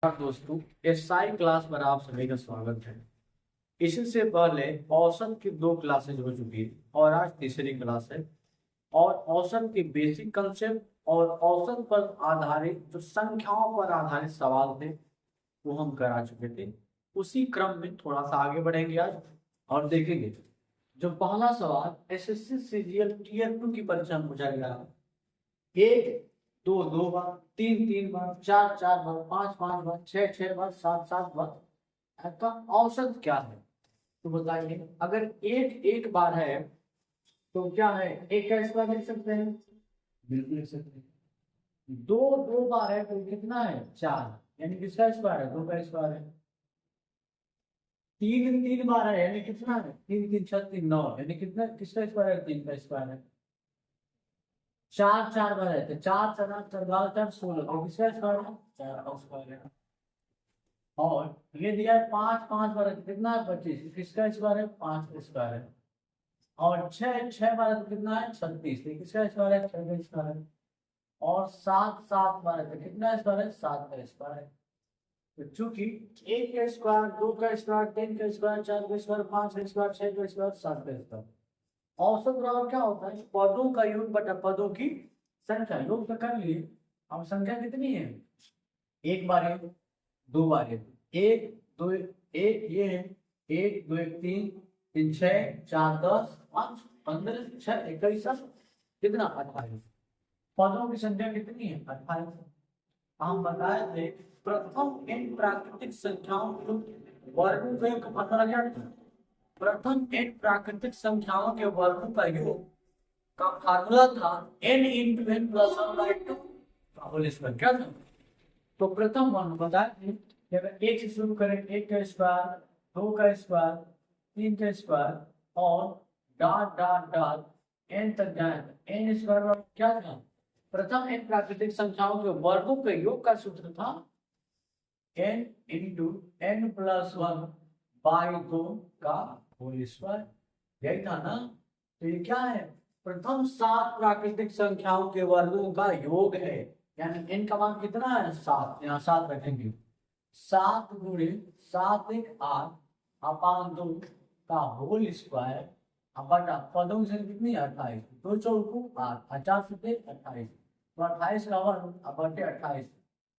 दोस्तों, SI class पर आप सभी का स्वागत है। इससे पहले औसत की 2 क्लासेज हो चुकी है और आज तीसरी क्लास है। और औसत के बेसिक कंसेप्ट और औसत पर आधारित जो संख्याओं पर आधारित सवाल थे वो हम करा चुके थे। उसी क्रम में थोड़ा सा आगे बढ़ेंगे आज और देखेंगे। जो पहला सवाल एसएससी सीजीएल टीयर 2 की परीक्षा में पूछा गया है। एक दो दो बार, तीन तीन बार, चार चार बार, पांच पांच बार, छह छह बार, सात सात बार का औसत क्या है? तो बताइए। अगर एक एक बार है तो क्या है? एक का स्क्वायर लिख सकते हैं, बिल्कुल लिख सकते हैं। दो दो बार है तो कितना है? चार, यानी किसका स्क्वायर है? दो का स्क्वायर है। तीन तीन बार है यानी कितना है? तीन तीन छह तीन नौ, यानी कितना किसका स्क्वायर है? तीन का स्क्वायर है। चार चार बार है तो चार चार आठ चार बारह चार 16, तो किसका स्क्वायर है? चार का स्क्वायर है। और ये दिया है पांच पांच बार है तो कितना है? 25, किसका स्क्वायर है? पांच का स्क्वायर है। और छह छह बार है तो कितना है? 36, किसका स्क्वायर है? छह का स्क्वायर है। और सात सात बार है तो कितना स्क्वायर है? सात का स्क्वायर है। तो चूंकि एक का स्क्वायर, दो का स्क्वायर, तीन का स्क्वायर, चार का स्क्वायर, पांच का स्क्वायर, छह का स्क्वायर, सात का स्क्वायर। औसत बराबर क्या होता है? पदों का योग बटा पदों की संख्या। योग तो कर लिए। अब संख्या कितनी है? एक बार है, दो बार है, एक दो एक ये है, एक दो एक तीन, तीन छह, चार 10, 5 15, 6 21, कितना? 28। पदों की संख्या कितनी है? 28। हम बताए थे प्रथम इन प्राकृतिक संख्याओं को वर्गों का पता लगा। प्रथम n प्राकृतिक संख्याओं के वर्गों का योग का फार्मूला था n into n plus one by two का होल स्क्वायर। क्या था? तो प्रथम वन बताए थे कि अगर एक से शुरू करें, एक का स्क्वायर, दो का स्क्वायर, तीन का स्क्वायर और डॉट डॉट डॉट n तक जाए तो n स्क्वायर क्या था? प्रथम n प्राकृतिक संख्याओं के वर्गों के योग का सूत्र था n into n plus one by दो का होल स्क्वायर। यही था ना? तो ये क्या है? प्रथम सात प्राकृतिक संख्याओं के वर्गों का योग है। यानी n का मान कितना है? सात। यहाँ सात रखेंगे। सात गुणे सात एक आठ अपान दो का होल स्क्वायर बटा पदों की संख्या कितनी है? 28। दो चौको आठ, 50 से 28, तो 28 का वर्ग अब बटे 28।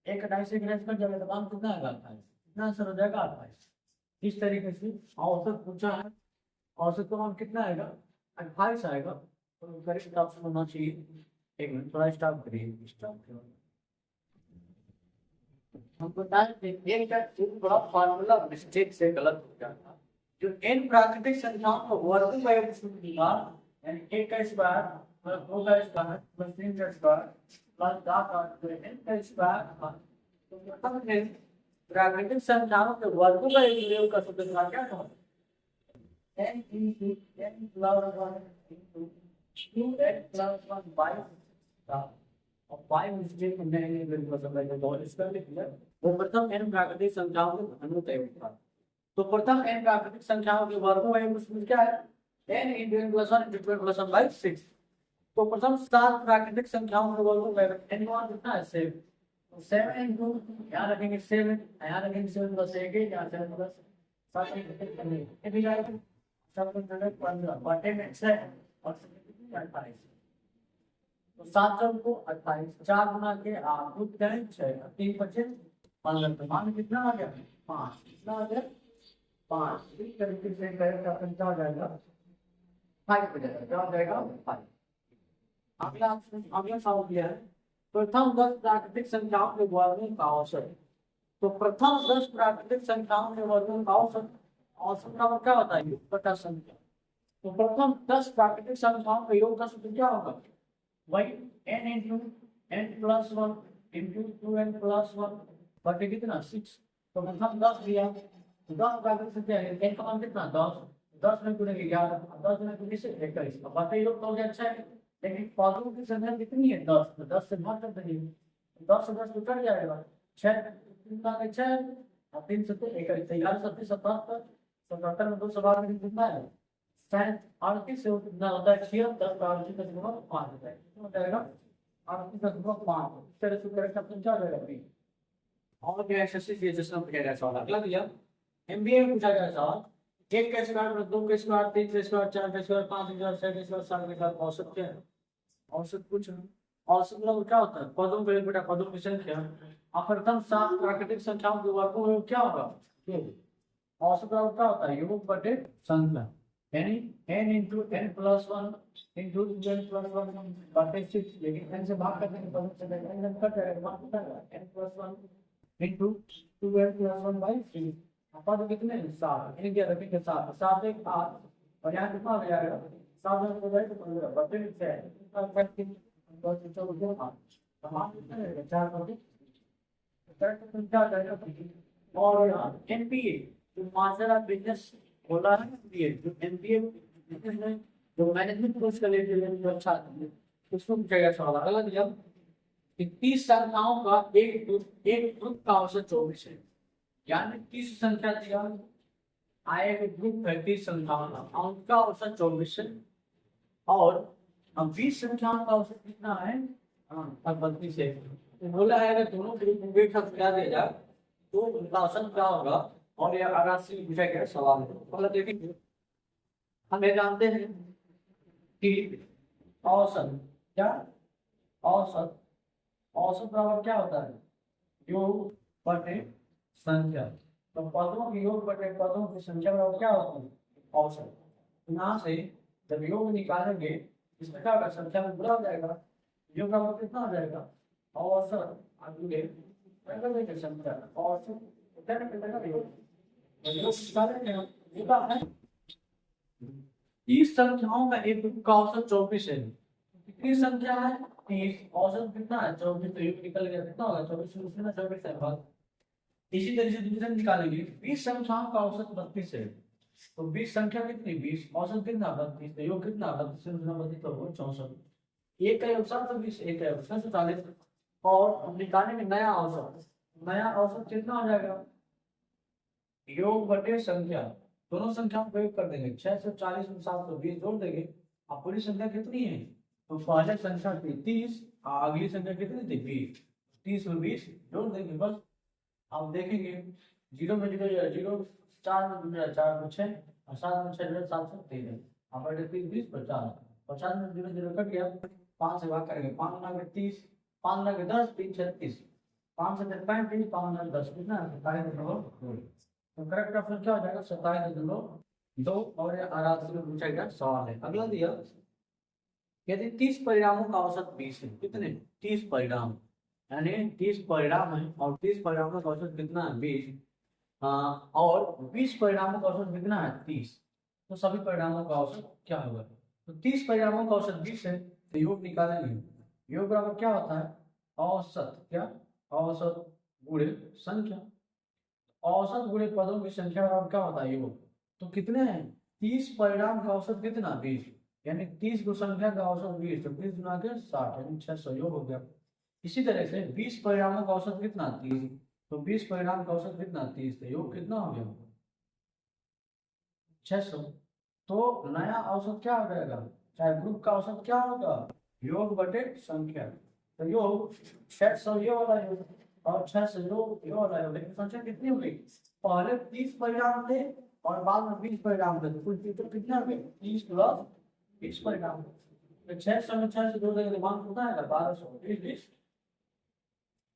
एक 28 से ग्रेस कर जाएगा तो मान कितना आएगा? 28। कितना आंसर हो जाएगा? 28। इस तरीके से औसत पूछा है। औसत का मान कितना आएगा? 28 आएगा। तो करेक्ट ऑप्शन होना चाहिए। एक मिनट, थोड़ा स्टॉप करिए। स्टॉप करिए। हम बताएं एक का एक बड़ा फार्मूला मिस्टेक से गलत हो जाता। जो n प्राकृतिक संख्याओं का वर्गों का योग होगा, यानी एक का स्क्वायर प्लस दो का स्क्वायर प्लस तीन का स्क्वायर प्लस चार का n का स्क्वायर। तो मतलब है प्राकृतिक संख्याओं के वर्गों का योग का सूत्र क्या है? n into n plus 1 into 2n plus 1 by और 5 मिस्टेक हमने बिल्कुल पसंद है तो इसका लिख लिया। वो प्रथम n प्राकृतिक संख्याओं के घनों का योग था। तो प्रथम n प्राकृतिक संख्याओं के वर्गों का योग उसमें क्या है? n into n plus 1 into 2n plus 1 by 6। तो प्रथम सात प्राकृतिक संख्याओं के वर्गों का योग n मान कितना है? 7। तो 7 into यहाँ रखेंगे 7, यहाँ रखेंगे 7 प्लस 1 यहाँ 7 प्लस 7 ये भी जाएगा 7 बटे में 6 और 28। तो 7 चौक को 28, 4 गुना के 8 दूध करें 6, 3 बचे 15। तो मान कितना आ गया? 5। कितना आ गया? 5। इस तरीके से करेक्ट ऑप्शन क्या हो जाएगा? 5 हो जाएगा। क्या हो जाएगा? 5। अगला सवाल दिया है प्रथम 10 प्राकृतिक संख्याओं के वर्गों का औसत। तो प्रथम 10 प्राकृतिक संख्याओं के वर्गों का औसत, औसत का क्या होता है? योग बटा संख्या। तो प्रथम 10 प्राकृतिक संख्याओं के योग का सूत्र क्या होगा? वही n into n plus one into 2n plus one बटे कितना? 6। तो प्रथम 10 दिया तो 10 प्राकृतिक संख्या है, n का मान कितना? 10। 10 में गुणे 11, 10 में गुणे से 21, अब बटे योग तो हो गया 6। लेकिन पदों की संख्या कितनी है? 10। तो 10 से भाग कर देंगे, 10 से 10 तो कट जाएगा 6, 3 का 6 और 3 से 21, 11 37 77, 77 में 2 से भाग में कितना है? 38 से कितना होता है? 76, 38 का गुणा 5 होता है। कितना हो जाएगा? 38 का गुणा 5। इस तरह से करेक्ट ऑप्शन क्या हो जाएगा? और भी एक्सरसाइज ये जिसमें पूछा गया सवाल अगला दिया एमबीए में पूछा गया सवाल एक का स्क्वायर प्लस दो का स्क्वायर तीन का स्क्वायर चार का स्क्वायर पांच का स्क्वायर छह का स्क्वायर सात का स्क्वायर औसत क्या है औसत पूछ रहा हूं। औसत मतलब क्या होता है पदों पे बेटा पदों की संख्या अपरतम सात प्राकृतिक संख्याओं के वर्गमूल क्या होगा ये औसत मतलब क्या होता है योग बटे संख्या यानी n into n plus one into n plus one बटे सिक्स लेकिन n से भाग करने के बाद से n कट जाएगा वन कटेगा n plus one into two n plus one by three पद कितने हैं सात n क्या रखेंगे सात सात एक आठ और यहाँ कितना हो जाएगा सात में हो जाएगा तो पंद्रह बटे छः बस चलो दो आठ समान कितना रहेगा चार बटे करेक्ट तो क्या जाएगा और एनपीए जो मास्टर ऑफ बिजनेस बोला है एमबीए जो एमबीए जो मैनेजमेंट कोर्स का लिए जो अच्छा उसको पूछा सवाल अगला दिया कि 30 संख्याओं का एक ग्रुप का औसत 24 है यानी 30 संख्या दिया आए एक ग्रुप है 30 संख्याओं का उनका औसत 24 है और अब 20 संख्याओं का औसत कितना है अब 32 है तो बोला है अगर दोनों ग्रुप एक साथ मिला दिया जाए तो उनका औसत क्या होगा और ये आराम से पूछा गया सवाल है पहले देखेंगे हम ये जानते हैं कि औसत क्या औसत औसत बराबर क्या होता है योग बटे संख्या तो पदों की योग बटे पदों की संख्या बराबर क्या होता है औसत यहाँ से जब योग निकालेंगे इसमें क्या होगा संख्या में बुरा हो जाएगा योग बराबर कितना हो जाएगा औसत आगे संख्या औसत तीस संख्याओं का एक ग्रुप का औसत 24 है कितनी संख्या है 30 औसत कितना है 24 तो योग निकल गया कितना होगा 24 उसमें ना 24 है बात इसी तरह से डिवीजन निकालेंगे 20 संख्याओं का औसत 32 है तो 20 संख्या कितनी 20 औसत कितना 32 तो योग कितना 32 से गुना 32 तो 64 एक का योग 720 एक का योग 640 और हम निकालेंगे नया औसत कितना हो जाएगा योग बटे संख्या दोनों संख्याओं को योग कर देंगे 640 में 720 जोड़ देंगे अब पूरी संख्या कितनी है तो पहले संख्या थी 30 अगली संख्या कितनी थी 20 30 में 20 जोड़ देंगे बस अब देखेंगे जीरो में जीरो चार में चार में छः और सात में छः 713 अब बटे 30 20 50 में जीरो जीरो कट गया 5 से भाग करेंगे 5 गुना के 30 5 गुना के 10 3 36 5 से 35 5 गुना 10 कितना 27 तो करेक्ट ऑप्शन क्या हो जाएगा 27.2 और आराम से पूछा गया सवाल है अगला दिया यदि 30 परिणामों का औसत 20 है कितने 30 परिणाम यानी 30 परिणाम है और 30 परिणामों का औसत कितना है 20 और 20 परिणामों का औसत कितना है 30 तो सभी परिणामों का औसत क्या होगा तो 30 परिणामों का औसत 20 है तो योग निकालेंगे योग बराबर क्या होता है औसत क्या औसत गुणे संख्या औसत गुणे पदों की संख्या बराबर क्या होता है योग तो कितने हैं 30 परिणाम का औसत कितना 20 यानी 30 को संख्या का औसत 20 तो 20 गुना के 60 यानी 600 योग हो गया इसी तरह से 20 परिणामों का औसत कितना 30 तो 20 परिणाम का औसत कितना 30 तो योग कितना हो गया 600 तो नया औसत क्या हो जाएगा चाहे ग्रुप का औसत क्या होगा योग बटे संख्या तो योग 600 ये वाला योग और 600 ये वाला योग लेकिन संख्या कितनी हो गई पहले 30 परिणाम थे और बाद में 20 परिणाम थे कुल तो कितना हो गए 30 प्लस 20 परिणाम तो 600 में 600 जोड़ देंगे तो मान कितना आएगा 1200 20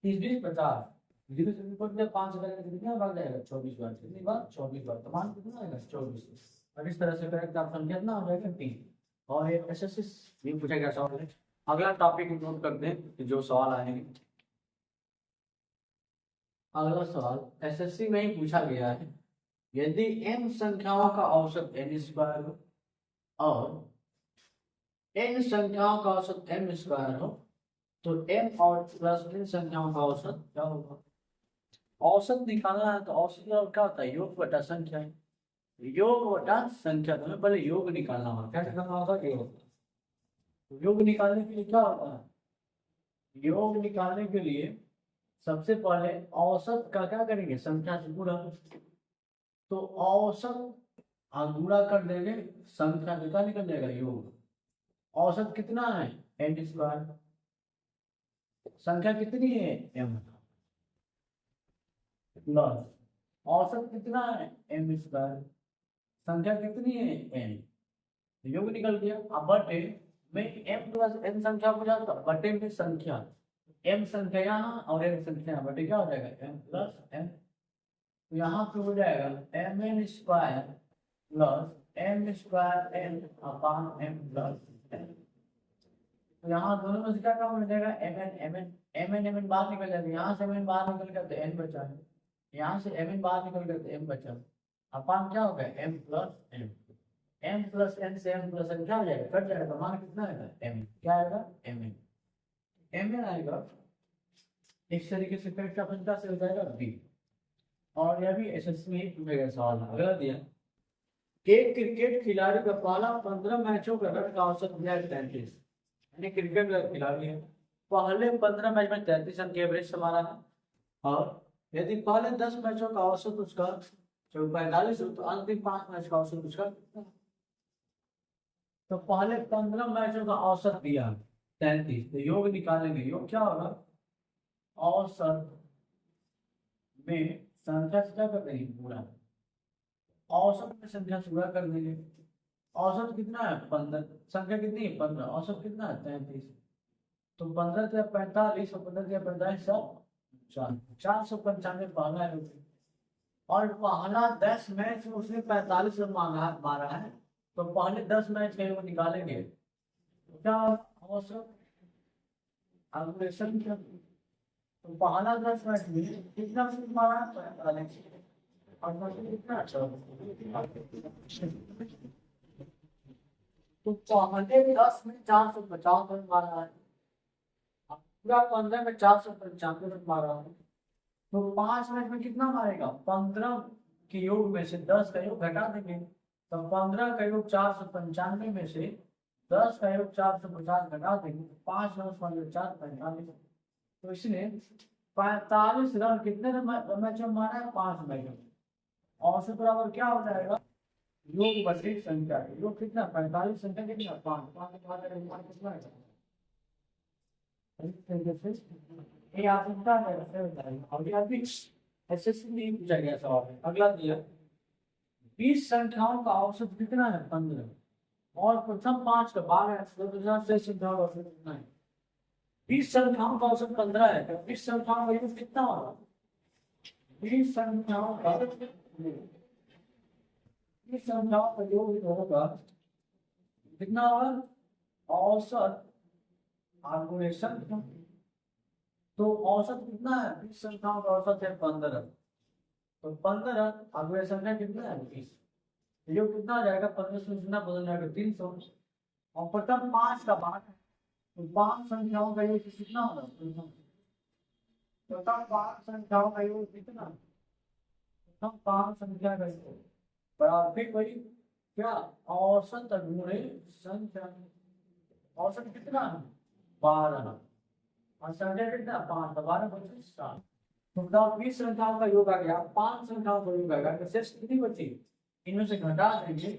30 20 50 जीरो से ऊपर में 5 से करेंगे कितना भाग जाएगा 24 बार कितनी बार 24 बार तो मान कितना आएगा 24 और इस तरह से करेक्ट ऑप्शन कितना हो जाएगा 3 और ये एसएससी भी पूछा गया सवाल है अगला टॉपिक नोट कर दें जो सवाल आएंगे अगला सवाल एसएससी में ही पूछा गया है यदि n संख्याओं का औसत n स्क्वायर हो और n संख्याओं का औसत m स्क्वायर हो तो m और प्लस n संख्याओं का औसत क्या होगा औसत निकालना है तो औसत और क्या होता है योग बटा संख्या योग बटा संख्या तो हमें पहले योग निकालना होगा क्या निकालना होगा योग निकालने के लिए क्या होता है योग निकालने के लिए सबसे पहले औसत का क्या करेंगे संख्या से गुणा तो औसत गुणा कर देंगे संख्या कितना निकल जाएगा योग औसत कितना है n स्क्वायर संख्या कितनी है m प्लस औसत कितना है एम स्क्वायर, संख्या कितनी है एन, योग निकल गया। अब बटे में एम प्लस एन संख्या हो जाता, बटे में संख्या एम संख्या यहाँ और एन संख्या यहाँ, बटे क्या हो जाएगा एम प्लस एन, तो यहाँ पे हो जाएगा m n square plus m square n upon m plus n. तो यहाँ दोनों में से क्या कम हो जाएगा m n m n m n m n बाहर निकल जाएगा, यहाँ से एम एन बाहर निकल गया तो एन बचा है, यहाँ से एम एन बाहर निकल गया तो एम बचा, अपॉन क्या हो गया m plus n, m plus n से एम प्लस एन क्या हो जाएगा कट जाएगा, तो मान कितना आएगा एम, क्या आएगा एम एन, एम एन आएगा। इस तरीके से पेट का पंचा से हो जाएगा बी। और यह भी एसएससी में ही पूछेगा सवाल। अगला दिया एक क्रिकेट खिलाड़ी का पहला 15 मैचों का रन का औसत दिया है 33, यानी क्रिकेट का खिलाड़ी है, पहले 15 मैच में 33 रन के एवरेज से मारा है, और यदि पहले 10 मैचों का औसत उसका जो 45 हो तो अंतिम 5 मैच का औसत उसका, तो पहले 15 मैचों का औसत दिया 33, तो योग निकालेंगे, योग क्या होगा औसत में संख्या से क्या कर देंगे पूरा, औसत में संख्या से पूरा कर देंगे। औसत कितना है 15, संख्या कितनी है 15, औसत कितना है 33, तो 15 से 45 और 15 से 45 495 पहला है, और पहला 10 मैच में उसने 45 रन मारा है, तो पहले 10 मैच के वो निकालेंगे, क्या औसत अग्रेशन, तो पहला 10 मैच में कितना रन मारा है, तो पहले 10 में 450 रन मारा है, पूरा 15 में 495 रन मारा है, तो 5 मैच में कितना मारेगा 15 के योग में से 10 का योग घटा देंगे, तो 15 का योग 495 में से 10 का योग 450 घटा देंगे, 5 9 15 4 45, तो इसने 45 रन कितने मैच में मारा है 5 मैच में, औसत बराबर क्या हो जाएगा योग बटे संख्या, योग कितना 45 संख्या कितना 5 कितना है, ये आप एसएससी में पूछा गया सवाल है। अगला दिया 20 संख्याओं का औसत कितना है 15, और प्रथम 5 का 12 है, संख्याओं का औसत कितना है, 20 संख्याओं का औसत 15 है, तो 20 संख्याओं का योग कितना होगा, 20 संख्याओं का इस संख्याओं का योग होगा कितना होगा औसत आर्गुलेशन, तो औसत कितना है 20 संख्याओं का औसत है 15, तो 15 आर्गुलेशन संख्या कितना है 20, योग कितना हो जाएगा 15 से कितना बदल जाएगा 300, और प्रथम 5 का 12 है, तो 5 संख्याओं का योग कितना होगा, प्रथम 5 संख्याओं का योग कितना, प्रथम 5 संख्या का योग बराबर फिर वही क्या औसत गुणे संख्या, औसत कितना 12 और संख्या कितना 5, 12 25 7, तो 20 संख्याओं का योग आ गया, 5 संख्याओं का योग आ गया, तो शेष कितनी बची, इनमें से घटा देंगे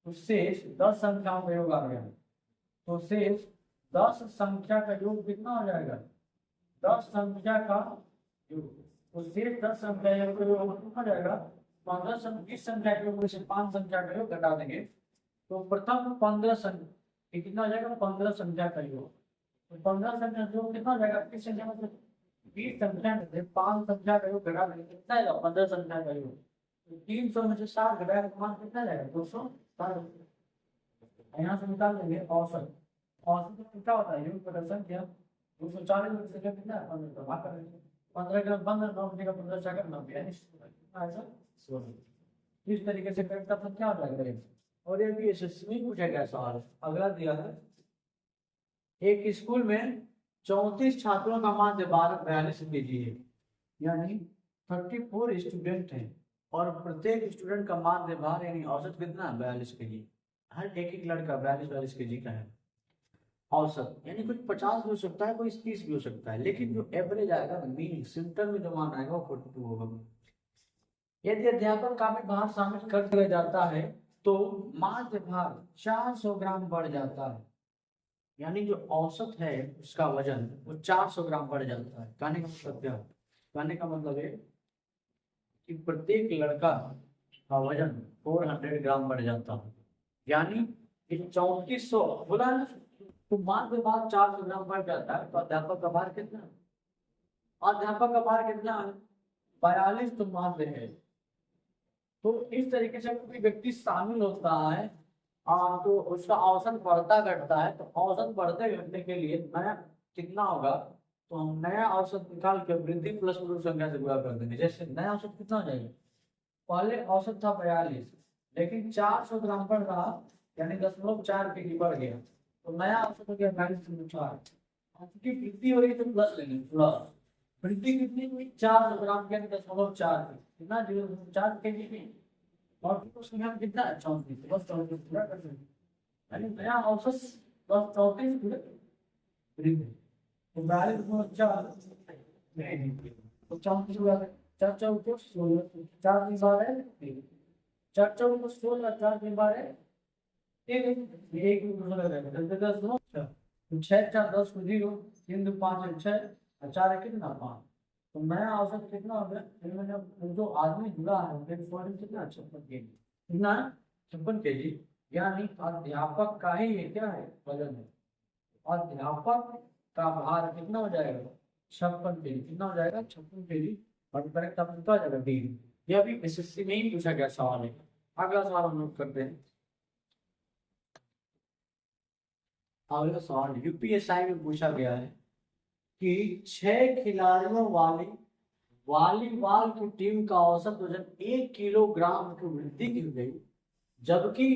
तो शेष 10 संख्याओं का योग आ गया, तो शेष 10 संख्या का योग कितना हो जाएगा 10 संख्या का योग, तो शेष 10 संख्या का योग कितना हो जाएगा 15 20 संख्या के योग से 5 संख्या का योग घटा देंगे, तो प्रथम 15 संख्या कितना हो जाएगा 15 संख्या का योग, तो 15 संख्या का योग कितना हो जाएगा 20 संख्या मतलब 20 संख्या में से 5 संख्या का योग घटा देंगे, कितना आएगा 15 संख्या का योग, तो 300 में से 60 घटाएगा तो मान कितना जाएगा 260, यहाँ से निकाल देंगे औसत, औसत कितना होता है योग बटा संख्या, 240 में से कितना है 15 का भाग करेंगे, 15 का 15 9 का 15 चार 90 यानी इस तरीके से करता था क्या हो जाएगा। और ये भी एसएससी में पूछा गया सवाल। अगला दिया है एक स्कूल में 34 छात्रों का माध्य 42 केजी है, यानी 34 स्टूडेंट हैं, और प्रत्येक स्टूडेंट का माध्य भार यानी औसत कितना 42 केजी, हर एक लड़का 42 केजी का है औसत, यानी कुछ 50 भी हो सकता है कोई 30 भी हो सकता है, लेकिन जो एवरेज आएगा मीन सेंटर में जो मान आएगा वो 42 होगा। यदि अध्यापन का भी भार शामिल कर दिया जाता है तो माध्य भार 400 ग्राम बढ़ जाता है, यानी जो औसत है उसका वजन वो 400 ग्राम बढ़ जाता है। कहने का मतलब क्या, कहने का मतलब है कि प्रत्येक लड़का का वजन 400 ग्राम बढ़ जाता है, यानी 3400 बोला ना, तो मान के बाद 400 ग्राम बढ़ जाता है, तो अध्यापक का भार कितना है? अध्यापक का भार कितना है? 42 तो मान रहे हैं। तो इस तरीके से कोई व्यक्ति शामिल होता है तो उसका औसत बढ़ता घटता है, तो औसत बढ़ते घटने के लिए नया कितना होगा, तो हम नया औसत निकाल के वृद्धि प्लस पूर्व संख्या से गुणा कर देंगे। जैसे नया औसत कितना हो जाएगा, पहले औसत था 42, लेकिन 400 ग्राम बढ़ रहा, यानी 0.4 केजी बढ़ गया, तो नया औसत हो गया 42.4। क्योंकि वृद्धि हो रही है तो प्लस लेंगे, प्लस वृद्धि कितनी हुई 400 ग्राम यानी 0.4 कितना 0.4 केजी की, और फिर उसमें हम कितना 34, बस 34 पूरा कर देंगे, यानी नया औसत बस 34 पूरे वृद्धि, तो 42.4 तो 34 हुआ, 4 चौको 16, 4 दिन बाद है 4 चौको 16, 4 दिन बाद है एक दूसरा रहेगा 10 10 9 तो 6 4 10 को 0, 3 2 5 6 और 4 है कितना 5, तो नया औसत कितना हो गया, इनमें जब जो आदमी जुड़ा है उनके बॉडी कितना 56 केजी, कितना 56 केजी, यानी अध्यापक का ही ये क्या है वजन है, अध्यापक का भार कितना हो जाएगा 56 केजी, कितना हो जाएगा 56 केजी, और करेक्ट आपको कितना हो जाएगा डी। यह भी एसएससी में ही पूछा गया सवाल है। अगला सवाल हम लोग करते हैं। अगला सवाल यूपीएसआई में पूछा गया है कि 6 खिलाड़ियों वाली वॉलीबॉल की टीम का औसत वजन 1 किलोग्राम की वृद्धि की गई, जबकि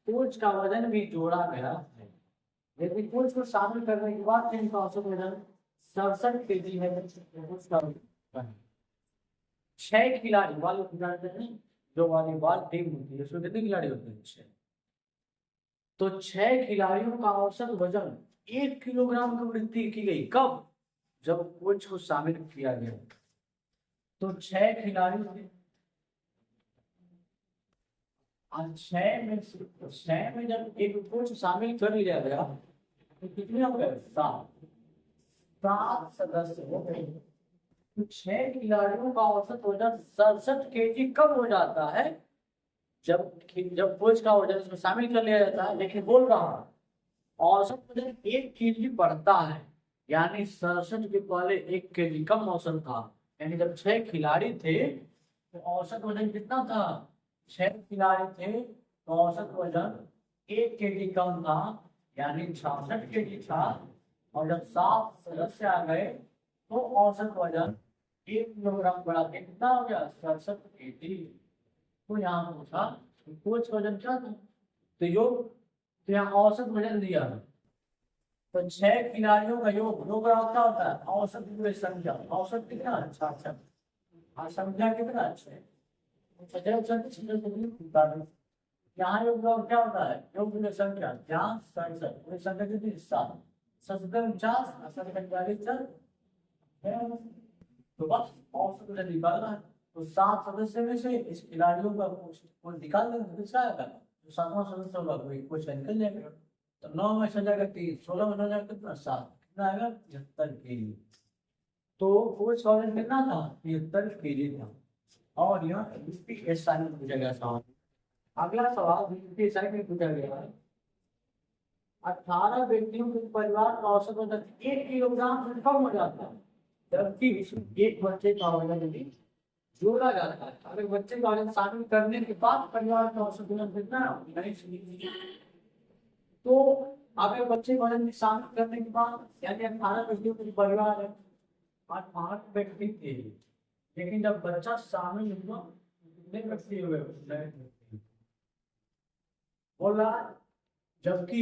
कोच का वजन भी जोड़ा गया है, लेकिन कोच को शामिल करने के बाद टीम का औसत वजन 67 केजी है। 6 खिलाड़ी वाले खिलाड़ी जो वॉलीबॉल टीम होती है उसमें कितने खिलाड़ी होते हैं 6, तो 6 खिलाड़ियों का औसत वजन 1 किलोग्राम की वृद्धि की गई, कब, जब कोच को शामिल किया गया, तो 6 खिलाड़ी थे, 6 में जब एक कोच शामिल कर लिया गया तो कितने हो गए 7 सदस्य हो गए, तो 6 खिलाड़ियों का औसत वजन 67 केजी कब हो जाता है, जब कोच का वजन इसमें शामिल कर लिया जाता है, लेकिन बोल रहा हूं औसत वजन 1 केजी बढ़ता है, यानी 67 के पहले 1 केजी कम औसत था, यानी जब 6 खिलाड़ी थे तो औसत वजन कितना था, 6 खिलाड़ी थे तो औसत वजन 1 केजी कम था, यानी 66 केजी था, और जब 7 सदस्य आ गए तो औसत वजन 1 किलोग्राम बढ़ा के कितना हो गया 67 केजी। तो यहाँ पूछा कोच का वजन क्या था, तो योग, तो यहाँ औसत वजन दिया है, तो 6 खिलाड़ियों का योग क्या होता है औसत पूरे संख्या, औसत कितना अच्छा अच्छा, हाँ संख्या कितना अच्छा है, यहाँ योग क्या होता है योग पूरे संख्या, यहाँ 67 पूरी संख्या कितनी 7, 47 49 तो बस औसत वजन निकालना है, तो 7 सदस्य में से इस खिलाड़ियों का कुछ निकाल देंगे, तो किसका आएगा, तो 7वां सदस्य होगा कोई कुछ निकल जाएगा, तो 9 में से जाएगा 3, 16 में जाएगा कितना 7, कितना आएगा 75 केजी, तो कोच का वजन कितना था 73 केजी था, और यहाँ यूपीएसआई में पूछा गया सवाल। अगला सवाल यूपीएसआई में पूछा गया है 18 व्यक्तियों के परिवार का औसत वजन 1 किलोग्राम से कम हो जाता है, जबकि इसमें एक बच्चे का वजन यदि जोड़ा जाता है, अगर बच्चे का वजन शामिल करने के बाद परिवार का औसत वजन कितना नहीं, तो अगर बच्चे का वजन शामिल करने के बाद यानी 18 व्यक्तियों के परिवार है, 8 व्यक्ति थे, लेकिन जब बच्चा शामिल हुआ कितने व्यक्ति हुए बोला, जबकि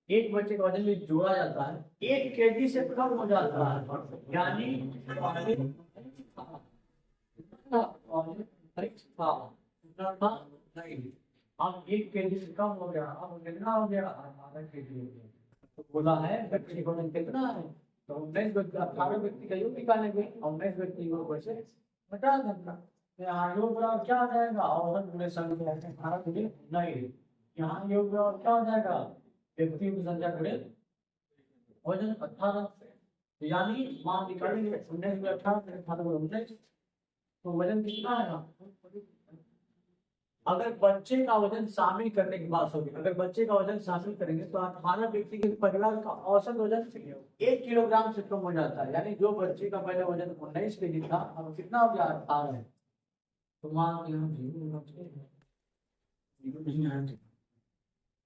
एक बच्चे का वजन भी जोड़ा जाता है 1 केजी से कम हो जाता है, यानी अब 1 केजी से कम हो गया, अब कितना हो गया आधा केजी हो गया, तो बोला है बच्चे का वजन कितना है, तो 19 व्यक्ति 18 व्यक्ति का योग निकालेंगे, 19 व्यक्ति को वैसे हटा देना, यहाँ योग क्या हो जाएगा औसत पूरे संख्या 18 पूरे नहीं, यहाँ योग क्या हो जाएगा व्यक्तियों की संख्या पूरे वजन 18, तो यानी मान निकालेंगे 19 में 18 18 में 19, तो वजन कितना आएगा अगर बच्चे का वजन शामिल करने की बात होगी, अगर बच्चे का वजन शामिल करेंगे तो 18 व्यक्ति के परिवार का औसत वजन 1 किलोग्राम से कम हो जाता है। यानी जो बच्चे का पहले वजन 19 केजी था, अब कितना हो गया? 18। तो मान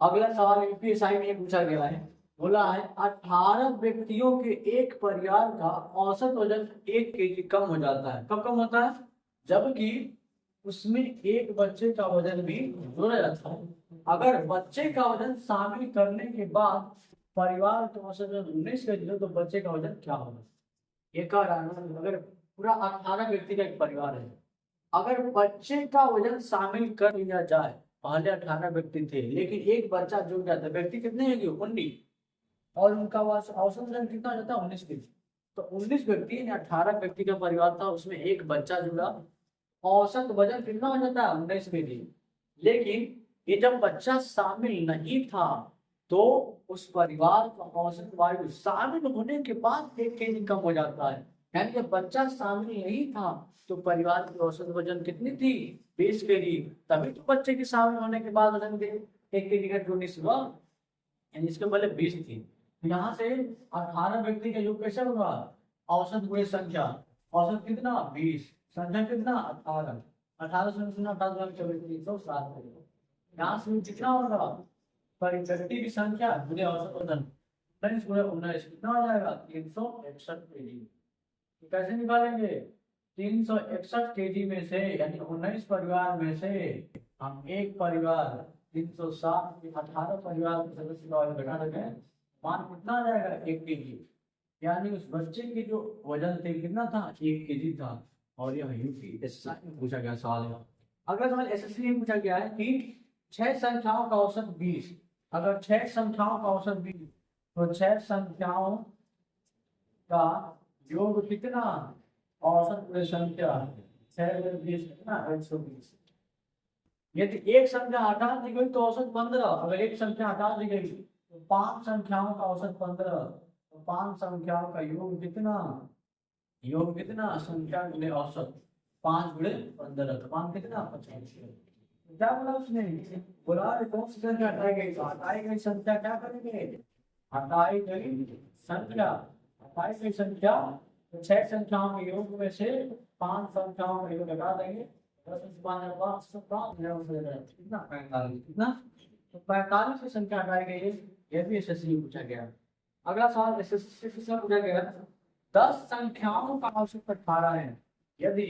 अगला सवाल यूपीएसआई में पूछा गया है, बोला है 18 व्यक्तियों के एक परिवार का औसत वजन 1 केजी कम हो जाता है। कब कम होता है? जबकि उसमें एक बच्चे का वजन भी जोड़ा जाता है। अगर बच्चे का वजन शामिल करने के बाद परिवार का औसत वजन 19 केजी हो तो बच्चे का वजन क्या होगा? ये कह रहा है अगर पूरा 18 व्यक्ति का एक परिवार है, अगर बच्चे का वजन शामिल कर लिया जाए, पहले 18 व्यक्ति थे लेकिन एक बच्चा जुड़ गया था, व्यक्ति कितने हैं? 19, और उनका औसत वजन कितना हो जाता है? 19 केजी। तो 19 व्यक्ति 18 व्यक्ति का परिवार था, उसमें एक बच्चा जुड़ा, औसत वजन कितना हो जाता है? 19 केजी। लेकिन ये जब बच्चा शामिल नहीं था तो उस परिवार का औसत वायु शामिल होने के बाद 1 केजी कम हो जाता है। यानी जब बच्चा शामिल नहीं था तो परिवार की औसत वजन कितनी थी? 20 केजी। तभी तो बच्चे के शामिल होने के बाद वजन 1 केजी का 19 हुआ, यानी इसके पहले 20 थी। यहाँ से 18 व्यक्ति का योग कैसे होगा? औसत गुणे संख्या, औसत कितना? 20, संख्या कितना? 18। 18 से 18 307। यहाँ से कितना होगा? व्यक्ति की संख्या गुणे औसत वजन, 19 गुणे 19 कितना हो जाएगा? 361 केजी। कैसे निकालेंगे? 361 केजी में से, यानी 19 परिवार में से हम एक परिवार 360 18 परिवार के सदस्य का घटा देंगे, मान कितना आ जाएगा? 1 केजी। यानी उस बच्चे की जो वजन थे कितना था? 1 केजी था। और यह यूपीएससी में पूछा गया सवाल है। अगला सवाल एसएससी में पूछा गया है कि 6 संख्याओं का औसत 20। अगर 6 संख्याओं का औसत 20 तो 6 संख्याओं का योग कितना? औसत पूरे संख्या 6 में 20 कितना? 120। यदि एक संख्या हटा दी गई तो औसत 15। अगर एक संख्या हटा दी गई तो 5 संख्याओं का औसत 15। तो 5 संख्याओं का योग कितना? योग कितना? संख्या गुणे औसत, 5 गुणे 15, तो मान कितना? 25। क्या बोला उसने? बोला कौन सी संख्या हटाई गई? तो हटाई गई संख्या क्या करेंगे? हटाई गई संख्या, हटाई गई संख्या 6 संख्याओं के योग में से 5 संख्याओं का योग हटा देंगे। 10 से 5 कितना? 45। कितना? तो 45 की संख्या हटाई गई है। यह भी एसएससी में पूछा गया। अगला सवाल एसएससी से पूछा गया, 10 संख्याओं का औसत 18 है। यदि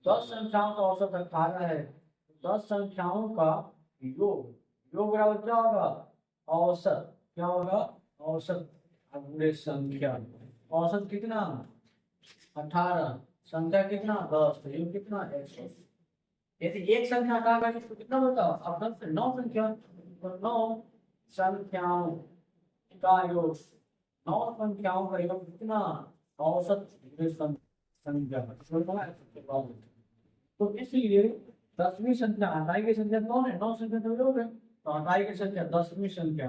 10 संख्याओं का औसत 18 है, 10 संख्याओं का योग, योग बराबर क्या होगा? औसत। क्या होगा? औसत गुणे संख्या। औसत कितना? 18, संख्या कितना? 10, तो योग कितना? 100। यदि एक संख्या हटा गई तो कितना होता? अब 10 से 9 संख्या, तो 9 संख्याओं का योग, 9 संख्याओं का योग कितना? औसत संख्या। तो इसलिए 10वीं संख्या हटाई गई संख्या कौन है? 9 संख्या तो योग है, तो हटाई गई संख्या 10वीं संख्या।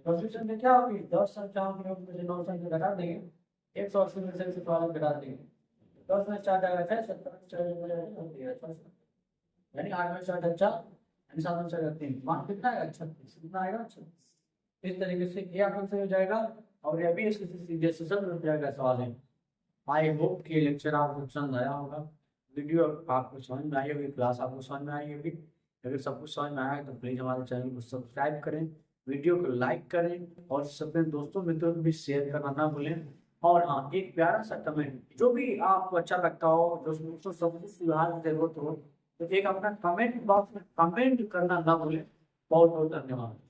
10वीं संख्या क्या होगी? 10 संख्याओं के योग में से 9 संख्या घटा देंगे, 180 में से 12 घटा देंगे। 10 में 4 जाएगा 70, यानी 8 में 4 अच्छा, यानी 7 में 4 3, मान कितना आएगा? 36। कितना आएगा? 36। इस तरीके से ये आंसर हो जाएगा। और यह भी इसके सीधे से सब रुक जाएगा सवाल है। आई होप कि लेक्चर आपको पसंद आया होगा, वीडियो आपको समझ में आई होगी, क्लास आपको समझ में आई होगी। अगर सब कुछ समझ में आया है तो प्लीज़ हमारे चैनल को सब्सक्राइब करें, वीडियो को लाइक करें और अपने दोस्तों मित्रों को भी शेयर करना ना भूलें। और हाँ, एक प्यारा सा कमेंट, जो भी आपको अच्छा लगता हो, जो सब कुछ सुधार की जरूरत हो, तो एक अपना कमेंट बॉक्स में कमेंट करना ना भूलें। बहुत बहुत धन्यवाद।